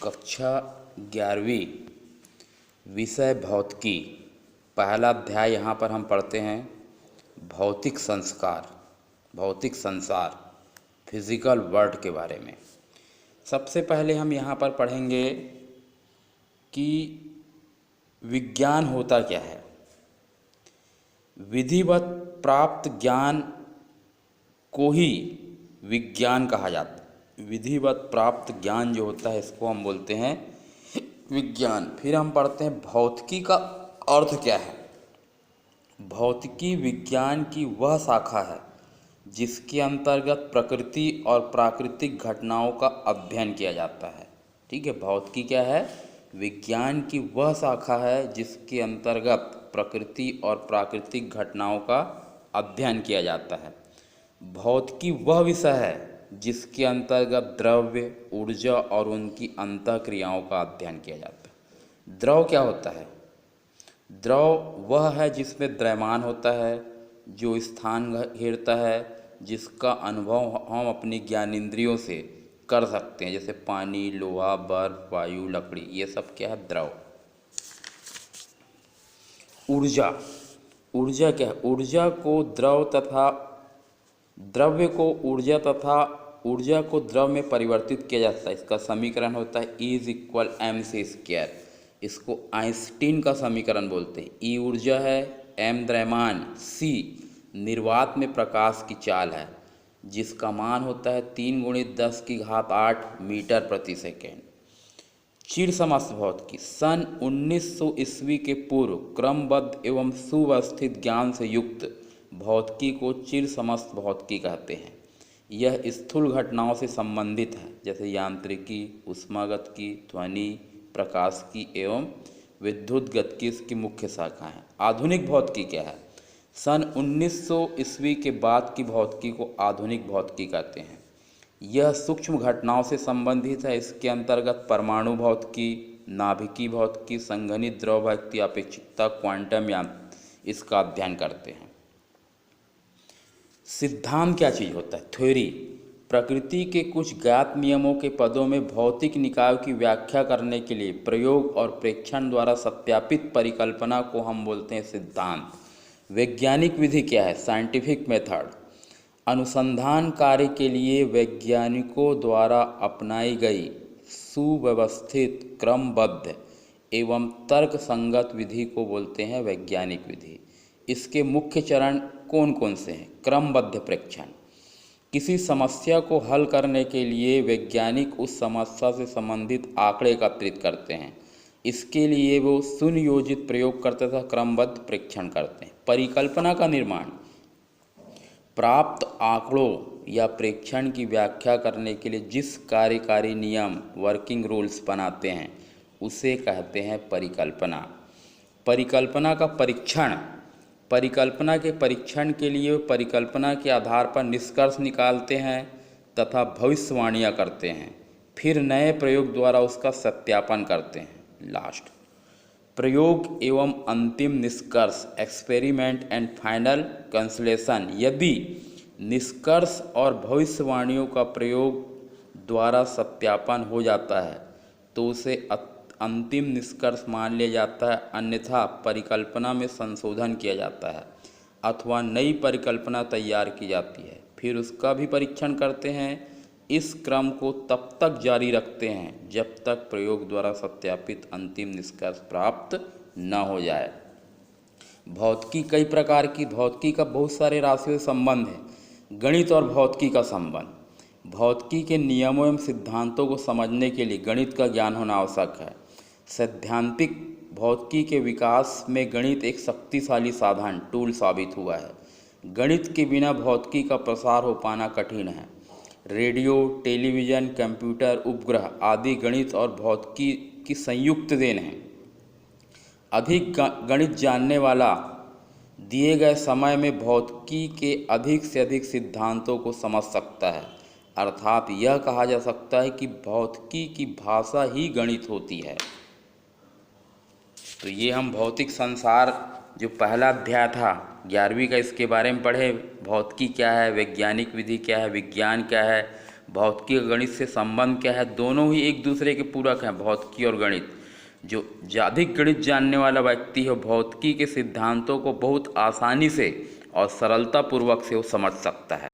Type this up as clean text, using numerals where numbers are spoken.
कक्षा 11वीं विषय भौतिकी। पहला अध्याय यहाँ पर हम पढ़ते हैं भौतिक संस्कार, भौतिक संसार, फिजिकल वर्ल्ड के बारे में। सबसे पहले हम यहाँ पर पढ़ेंगे कि विज्ञान होता क्या है। विधिवत प्राप्त ज्ञान को ही विज्ञान कहा जाता है। विधिवत प्राप्त ज्ञान जो होता है इसको हम बोलते हैं विज्ञान। फिर हम पढ़ते हैं भौतिकी का अर्थ क्या है। भौतिकी विज्ञान की वह शाखा है जिसके अंतर्गत प्रकृति और प्राकृतिक घटनाओं का अध्ययन किया जाता है। ठीक है, भौतिकी क्या है? विज्ञान की वह शाखा है जिसके अंतर्गत प्रकृति और प्राकृतिक घटनाओं का अध्ययन किया जाता है। भौतिकी वह विषय है जिसके अंतर्गत द्रव्य, ऊर्जा और उनकी अंतःक्रियाओं का अध्ययन किया जाता है। द्रव क्या होता है? द्रव वह है जिसमें द्रव्यमान होता है, जो स्थान घेरता है, जिसका अनुभव हम अपनी ज्ञानेंद्रियों से कर सकते हैं, जैसे पानी, लोहा, बर्फ, वायु, लकड़ी, ये सब क्या है? द्रव। ऊर्जा, ऊर्जा क्या है? ऊर्जा को द्रव तथा द्रव्य को ऊर्जा तथा ऊर्जा को द्रव में परिवर्तित किया जाता है। इसका समीकरण होता है E=mc²। इसको आइंस्टीन का समीकरण बोलते हैं। E ऊर्जा है, m द्रव्यमान, c निर्वात में प्रकाश की चाल है, जिसका मान होता है 3 × 10⁸ मीटर प्रति सेकेंड। चिरसमस्त भौतिकी सन 1900 ईस्वी के पूर्व क्रमबद्ध एवं सुव्यवस्थित ज्ञान से युक्त भौतिकी को चिरसमस्त भौतिकी कहते हैं। यह स्थूल घटनाओं से संबंधित है, जैसे यांत्रिकी, ऊष्मागतिकी, ध्वनि, प्रकाशिकी एवं विद्युत गतिकी इसकी मुख्य शाखा है। आधुनिक भौतिकी क्या है? सन 1900 ईस्वी के बाद की भौतिकी को आधुनिक भौतिकी कहते हैं। यह सूक्ष्म घटनाओं से संबंधित है। इसके अंतर्गत परमाणु भौतिकी, नाभिकीय भौतिकी, संघनित द्रव भौतिकी, अपेक्षिकता, क्वांटम यांत्रिकी इसका अध्ययन करते हैं। सिद्धांत क्या चीज़ होता है? थ्योरी प्रकृति के कुछ ज्ञात नियमों के पदों में भौतिक निकायों की व्याख्या करने के लिए प्रयोग और प्रेक्षण द्वारा सत्यापित परिकल्पना को हम बोलते हैं सिद्धांत। वैज्ञानिक विधि क्या है? साइंटिफिक मेथड अनुसंधान कार्य के लिए वैज्ञानिकों द्वारा अपनाई गई सुव्यवस्थित, क्रमबद्ध एवं तर्क संगत विधि को बोलते हैं वैज्ञानिक विधि। इसके मुख्य चरण कौन कौन से हैं? क्रमबद्ध प्रेक्षण किसी समस्या को हल करने के लिए वैज्ञानिक उस समस्या से संबंधित आंकड़े एकत्रित करते हैं। इसके लिए वो सुनियोजित प्रयोग करते तथा क्रमबद्ध प्रेक्षण करते हैं। परिकल्पना का निर्माण प्राप्त आंकड़ों या प्रेक्षण की व्याख्या करने के लिए जिस कार्यकारी नियम, वर्किंग रूल्स बनाते हैं उसे कहते हैं परिकल्पना। परिकल्पना का परीक्षण परिकल्पना के परीक्षण के लिए परिकल्पना के आधार पर निष्कर्ष निकालते हैं तथा भविष्यवाणियाँ करते हैं, फिर नए प्रयोग द्वारा उसका सत्यापन करते हैं। लास्ट प्रयोग एवं अंतिम निष्कर्ष, एक्सपेरिमेंट एंड फाइनल कंसलेशन। यदि निष्कर्ष और भविष्यवाणियों का प्रयोग द्वारा सत्यापन हो जाता है तो उसे अंतिम निष्कर्ष मान लिया जाता है, अन्यथा परिकल्पना में संशोधन किया जाता है अथवा नई परिकल्पना तैयार की जाती है, फिर उसका भी परीक्षण करते हैं। इस क्रम को तब तक जारी रखते हैं जब तक प्रयोग द्वारा सत्यापित अंतिम निष्कर्ष प्राप्त न हो जाए। भौतिकी कई प्रकार की, भौतिकी का बहुत सारे राशियों से संबंध है। गणित और भौतिकी का संबंध भौतिकी के नियमों एवं सिद्धांतों को समझने के लिए गणित का ज्ञान होना आवश्यक है। सैद्धांतिक भौतिकी के विकास में गणित एक शक्तिशाली साधन, टूल साबित हुआ है। गणित के बिना भौतिकी का प्रसार हो पाना कठिन है। रेडियो, टेलीविज़न, कंप्यूटर, उपग्रह आदि गणित और भौतिकी की संयुक्त देन है। अधिक गणित जानने वाला दिए गए समय में भौतिकी के अधिक से अधिक सिद्धांतों को समझ सकता है। अर्थात यह कहा जा सकता है कि भौतिकी की भाषा ही गणित होती है। तो ये हम भौतिक संसार जो पहला अध्याय था 11वीं का, इसके बारे में पढ़े। भौतिकी क्या है, वैज्ञानिक विधि क्या है, विज्ञान क्या है, भौतिकी और गणित से संबंध क्या है? दोनों ही एक दूसरे के पूरक हैं, भौतिकी और गणित। जो अधिक गणित जानने वाला व्यक्ति है भौतिकी के सिद्धांतों को बहुत आसानी से और सरलतापूर्वक से वो समझ सकता है।